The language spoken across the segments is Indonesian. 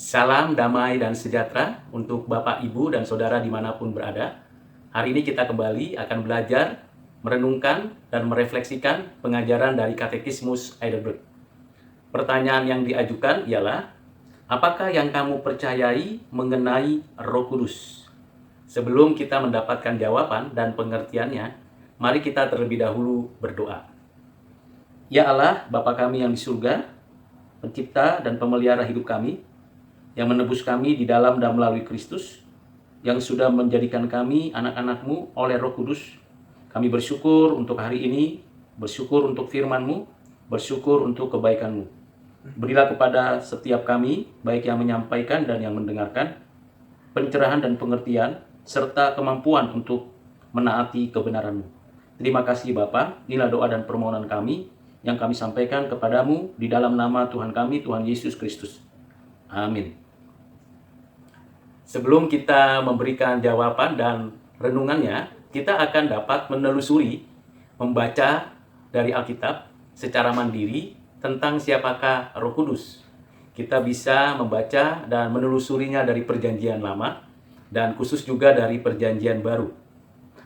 Salam damai dan sejahtera untuk Bapak, Ibu, dan Saudara dimanapun berada. Hari ini kita kembali akan belajar, merenungkan, dan merefleksikan pengajaran dari Katekismus Heidelberg. Pertanyaan yang diajukan ialah, apakah yang kamu percayai mengenai Roh Kudus? Sebelum kita mendapatkan jawaban dan pengertiannya, mari kita terlebih dahulu berdoa. Ya Allah, Bapa kami yang di surga, Pencipta dan Pemelihara hidup kami, yang menebus kami di dalam dan melalui Kristus, yang sudah menjadikan kami anak-anak-Mu oleh Roh Kudus. Kami bersyukur untuk hari ini, bersyukur untuk firman-Mu, bersyukur untuk kebaikan-Mu. Berilah kepada setiap kami, baik yang menyampaikan dan yang mendengarkan, pencerahan dan pengertian, serta kemampuan untuk menaati kebenaran-Mu. Terima kasih Bapa, inilah doa dan permohonan kami, yang kami sampaikan kepadamu di dalam nama Tuhan kami, Tuhan Yesus Kristus. Amin. Sebelum kita memberikan jawaban dan renungannya, kita akan dapat menelusuri, membaca dari Alkitab secara mandiri tentang siapakah Roh Kudus. Kita bisa membaca dan menelusurinya dari Perjanjian Lama dan khusus juga dari Perjanjian Baru.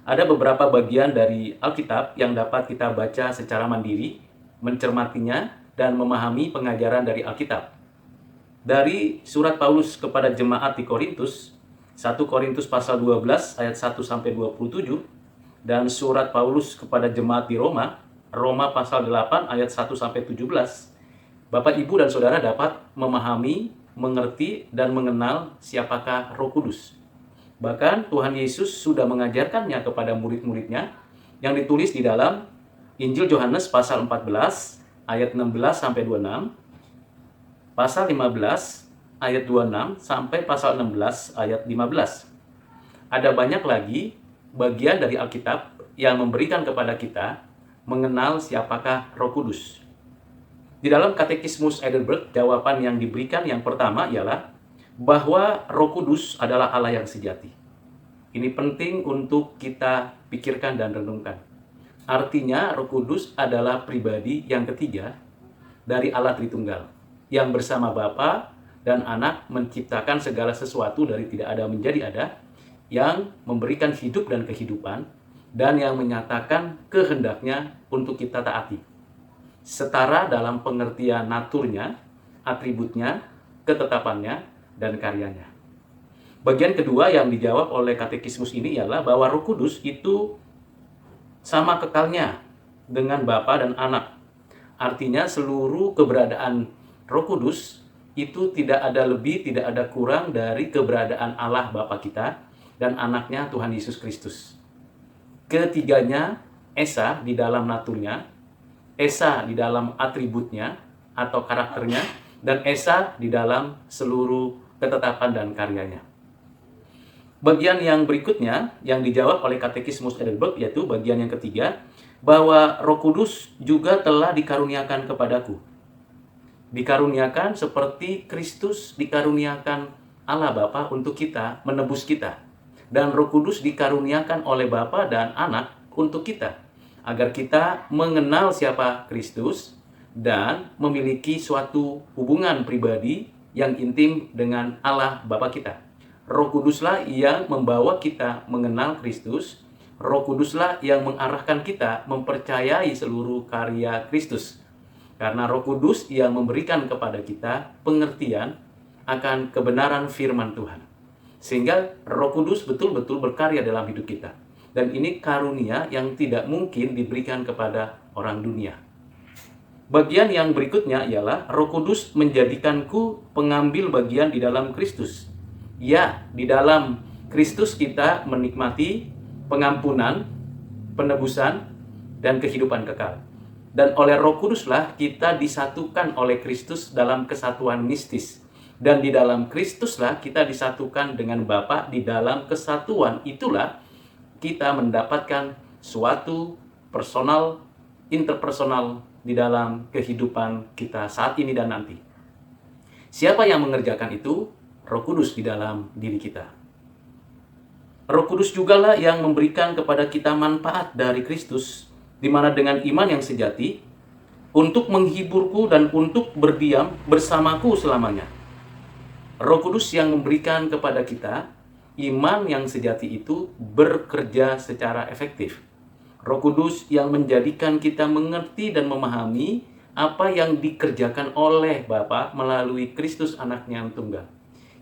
Ada beberapa bagian dari Alkitab yang dapat kita baca secara mandiri, mencermatinya, dan memahami pengajaran dari Alkitab. Dari surat Paulus kepada jemaat di Korintus, 1 Korintus pasal 12 ayat 1 sampai 27, dan surat Paulus kepada jemaat di Roma, Roma pasal 8 ayat 1 sampai 17. Bapak, Ibu, dan Saudara dapat memahami, mengerti, dan mengenal siapakah Roh Kudus. Bahkan Tuhan Yesus sudah mengajarkannya kepada murid-muridnya yang ditulis di dalam Injil Yohanes pasal 14 ayat 16 sampai 26, pasal 15 ayat 26 sampai pasal 16 ayat 15. Ada banyak lagi bagian dari Alkitab yang memberikan kepada kita mengenal siapakah Roh Kudus. Di dalam Katekismus Heidelberg, jawaban yang diberikan yang pertama ialah bahwa Roh Kudus adalah Allah yang sejati. Ini penting untuk kita pikirkan dan renungkan. Artinya Roh Kudus adalah pribadi yang ketiga dari Allah Tritunggal, yang bersama Bapa dan Anak menciptakan segala sesuatu dari tidak ada menjadi ada, yang memberikan hidup dan kehidupan, dan yang menyatakan kehendaknya untuk kita taati. Setara dalam pengertian naturnya, atributnya, ketetapannya, dan karyanya. Bagian kedua yang dijawab oleh Katekismus ini ialah bahwa Roh Kudus itu sama kekalnya dengan Bapa dan Anak. Artinya seluruh keberadaan Roh Kudus itu tidak ada lebih, tidak ada kurang dari keberadaan Allah Bapa kita dan Anaknya Tuhan Yesus Kristus. Ketiganya Esa di dalam naturnya, Esa di dalam atributnya atau karakternya, dan Esa di dalam seluruh ketetapan dan karyanya. Bagian yang berikutnya yang dijawab oleh Katekismus Heidelberg yaitu bagian yang ketiga, bahwa Roh Kudus juga telah dikaruniakan kepadaku. Dikaruniakan seperti Kristus dikaruniakan Allah Bapa untuk kita, menebus kita. Dan Roh Kudus dikaruniakan oleh Bapa dan Anak untuk kita, agar kita mengenal siapa Kristus dan memiliki suatu hubungan pribadi yang intim dengan Allah Bapa kita. Roh Kuduslah yang membawa kita mengenal Kristus. Roh Kuduslah yang mengarahkan kita mempercayai seluruh karya Kristus. Karena Roh Kudus yang memberikan kepada kita pengertian akan kebenaran firman Tuhan. Sehingga Roh Kudus betul-betul berkarya dalam hidup kita. Dan ini karunia yang tidak mungkin diberikan kepada orang dunia. Bagian yang berikutnya ialah Roh Kudus menjadikanku pengambil bagian di dalam Kristus. Ya, di dalam Kristus kita menikmati pengampunan, penebusan, dan kehidupan kekal. Dan oleh Roh Kuduslah kita disatukan oleh Kristus dalam kesatuan mistis. Dan di dalam Kristuslah kita disatukan dengan Bapa. Di dalam kesatuan itulah kita mendapatkan suatu personal, interpersonal di dalam kehidupan kita saat ini dan nanti. Siapa yang mengerjakan itu? Roh Kudus di dalam diri kita. Roh Kudus jugalah yang memberikan kepada kita manfaat dari Kristus, di mana dengan iman yang sejati, untuk menghiburku dan untuk berdiam bersamaku selamanya. Roh Kudus yang memberikan kepada kita iman yang sejati itu bekerja secara efektif. Roh Kudus yang menjadikan kita mengerti dan memahami apa yang dikerjakan oleh Bapa melalui Kristus anaknya yang tunggal.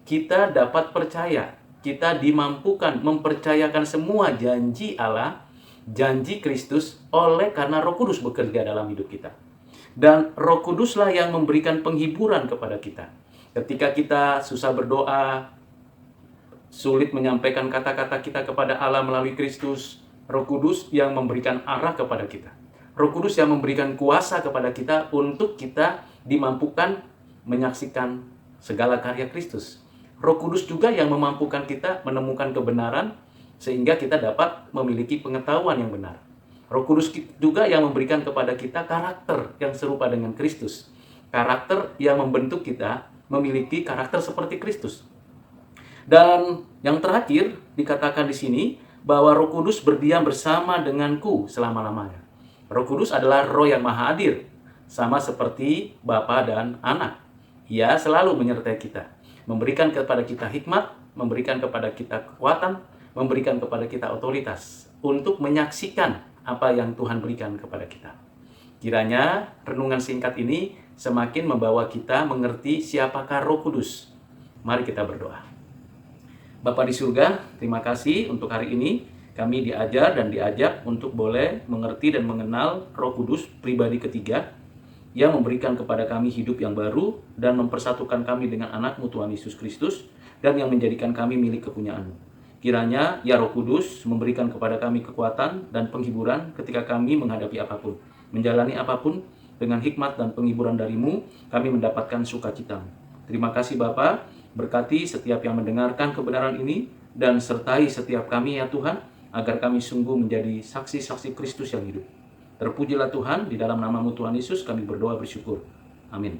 Kita dapat percaya, kita dimampukan mempercayakan semua janji Allah, janji Kristus oleh karena Roh Kudus bekerja dalam hidup kita. Dan Roh Kuduslah yang memberikan penghiburan kepada kita. Ketika kita susah berdoa, sulit menyampaikan kata-kata kita kepada Allah melalui Kristus, Roh Kudus yang memberikan arah kepada kita. Roh Kudus yang memberikan kuasa kepada kita untuk kita dimampukan menyaksikan segala karya Kristus. Roh Kudus juga yang memampukan kita menemukan kebenaran sehingga kita dapat memiliki pengetahuan yang benar. Roh Kudus juga yang memberikan kepada kita karakter yang serupa dengan Kristus. Karakter yang membentuk kita memiliki karakter seperti Kristus. Dan yang terakhir dikatakan di sini bahwa Roh Kudus berdiam bersama denganku selama-lamanya. Roh Kudus adalah Roh yang Maha Hadir, sama seperti Bapa dan Anak. Ia selalu menyertai kita, memberikan kepada kita hikmat, memberikan kepada kita kekuatan, memberikan kepada kita otoritas untuk menyaksikan apa yang Tuhan berikan kepada kita. Kiranya renungan singkat ini semakin membawa kita mengerti siapakah Roh Kudus. Mari kita berdoa. Bapa di surga, terima kasih untuk hari ini. Kami diajar dan diajak untuk boleh mengerti dan mengenal Roh Kudus pribadi ketiga yang memberikan kepada kami hidup yang baru dan mempersatukan kami dengan Anak-Mu Tuhan Yesus Kristus dan yang menjadikan kami milik kepunyaan-Mu. Kiranya ya Roh Kudus memberikan kepada kami kekuatan dan penghiburan ketika kami menghadapi apapun, menjalani apapun dengan hikmat dan penghiburan dari-Mu, kami mendapatkan sukacita-Mu. Terima kasih Bapa, berkati setiap yang mendengarkan kebenaran ini dan sertai setiap kami ya Tuhan, agar kami sungguh menjadi saksi-saksi Kristus yang hidup. Terpujilah Tuhan, di dalam nama-Mu Tuhan Yesus kami berdoa bersyukur. Amin.